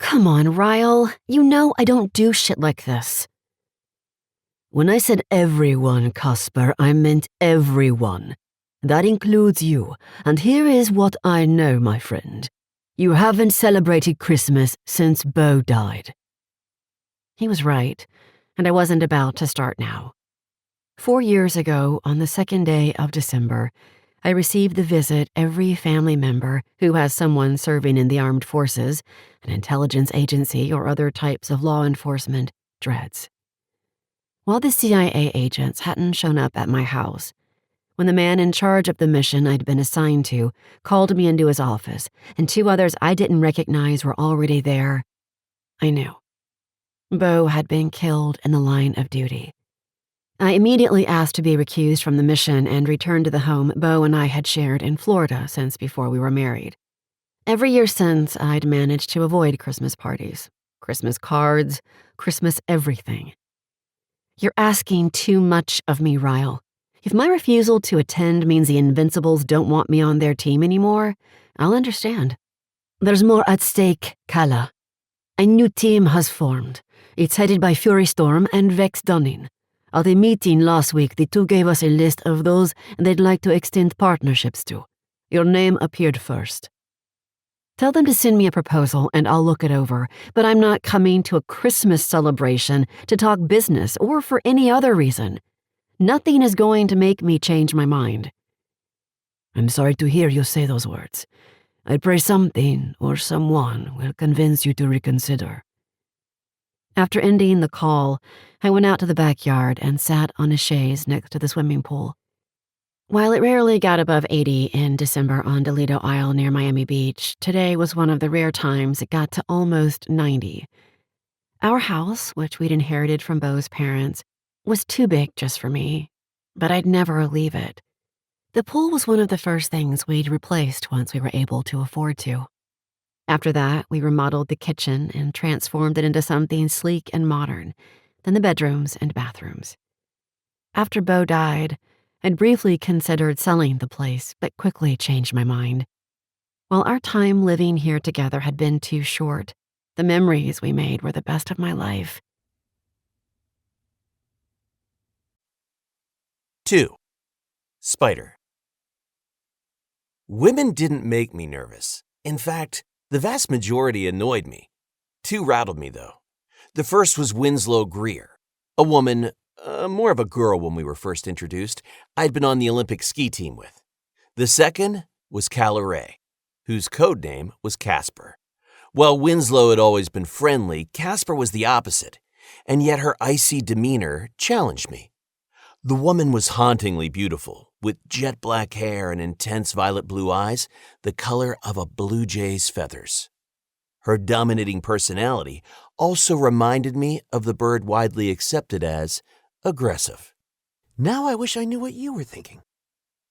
Come on, Ryle. You know I don't do shit like this. When I said everyone, Casper, I meant everyone. That includes you, and here is what I know, my friend. You haven't celebrated Christmas since Beau died. He was right, and I wasn't about to start now. 4 years ago, on the second day of December, I received the visit every family member who has someone serving in the armed forces, an intelligence agency, or other types of law enforcement dreads. While the CIA agents hadn't shown up at my house, when the man in charge of the mission I'd been assigned to called me into his office, and 2 others I didn't recognize were already there, I knew. Beau had been killed in the line of duty. I immediately asked to be recused from the mission and returned to the home Beau and I had shared in Florida since before we were married. Every year since, I'd managed to avoid Christmas parties, Christmas cards, Christmas everything. You're asking too much of me, Ryle. If my refusal to attend means the Invincibles don't want me on their team anymore, I'll understand. There's more at stake, Kala. A new team has formed. It's headed by Fury Storm and Vex Dunning. At a meeting last week, the 2 gave us a list of those they'd like to extend partnerships to. Your name appeared first. Tell them to send me a proposal and I'll look it over, but I'm not coming to a Christmas celebration to talk business or for any other reason. Nothing is going to make me change my mind. I'm sorry to hear you say those words. I pray something or someone will convince you to reconsider. After ending the call, I went out to the backyard and sat on a chaise next to the swimming pool. While it rarely got above 80 in December on Toledo Isle near Miami Beach, today was one of the rare times it got to almost 90. Our house, which we'd inherited from Beau's parents, was too big just for me, but I'd never leave it. The pool was one of the first things we'd replaced once we were able to afford to. After that, we remodeled the kitchen and transformed it into something sleek and modern, then the bedrooms and bathrooms. After Beau died, I'd briefly considered selling the place, but quickly changed my mind. While our time living here together had been too short, the memories we made were the best of my life. 2. Spider. Women didn't make me nervous. In fact, the vast majority annoyed me. 2 rattled me, though. The first was Winslow Greer, a woman, more of a girl when we were first introduced, I'd been on the Olympic ski team with. The second was Calla Ray, whose code name was Casper. While Winslow had always been friendly, Casper was the opposite, and yet her icy demeanor challenged me. The woman was hauntingly beautiful, with jet black hair and intense violet blue eyes, the color of a blue jay's feathers. Her dominating personality also reminded me of the bird widely accepted as aggressive. Now I wish I knew what you were thinking.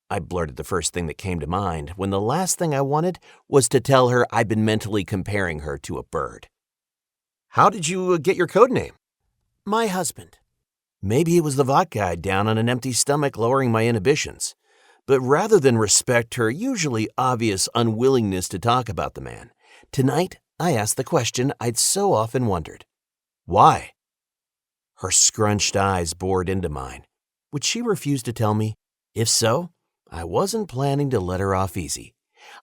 I blurted the first thing that came to mind when the last thing I wanted was to tell her I'd been mentally comparing her to a bird. How did you get your code name? My husband. Maybe it was the vodka I'd down on an empty stomach lowering my inhibitions. But rather than respect her usually obvious unwillingness to talk about the man, tonight I asked the question I'd so often wondered. Why? Her scrunched eyes bored into mine. Would she refuse to tell me? If so, I wasn't planning to let her off easy.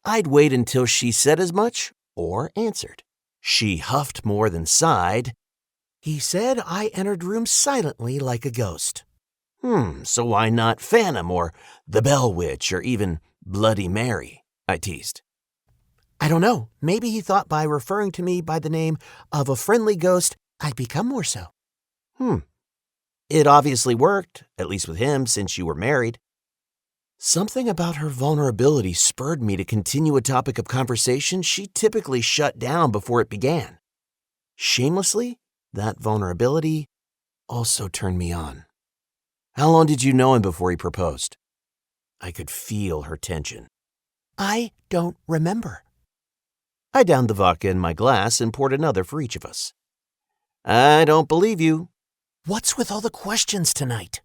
I'd wait until she said as much or answered. She huffed more than sighed. He said I entered rooms silently like a ghost. So why not Phantom or the Bell Witch or even Bloody Mary? I teased. I don't know. Maybe he thought by referring to me by the name of a friendly ghost, I'd become more so. It obviously worked, at least with him, since you were married. Something about her vulnerability spurred me to continue a topic of conversation she typically shut down before it began. Shamelessly, that vulnerability also turned me on. How long did you know him before he proposed? I could feel her tension. I don't remember. I downed the vodka in my glass and poured another for each of us. I don't believe you. What's with all the questions tonight?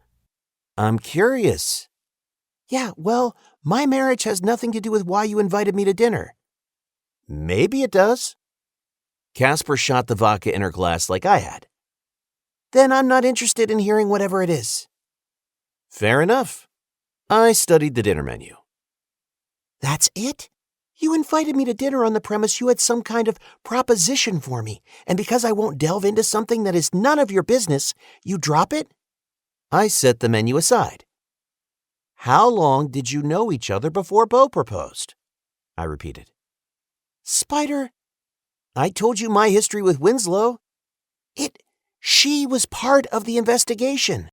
I'm curious. Yeah, well, my marriage has nothing to do with why you invited me to dinner. Maybe it does. Casper shot the vodka in her glass like I had. Then I'm not interested in hearing whatever it is. Fair enough. I studied the dinner menu. That's it? You invited me to dinner on the premise you had some kind of proposition for me, and because I won't delve into something that is none of your business, you drop it? I set the menu aside. How long did you know each other before Beau proposed? I repeated. Spider, I told you my history with Winslow. She was part of the investigation.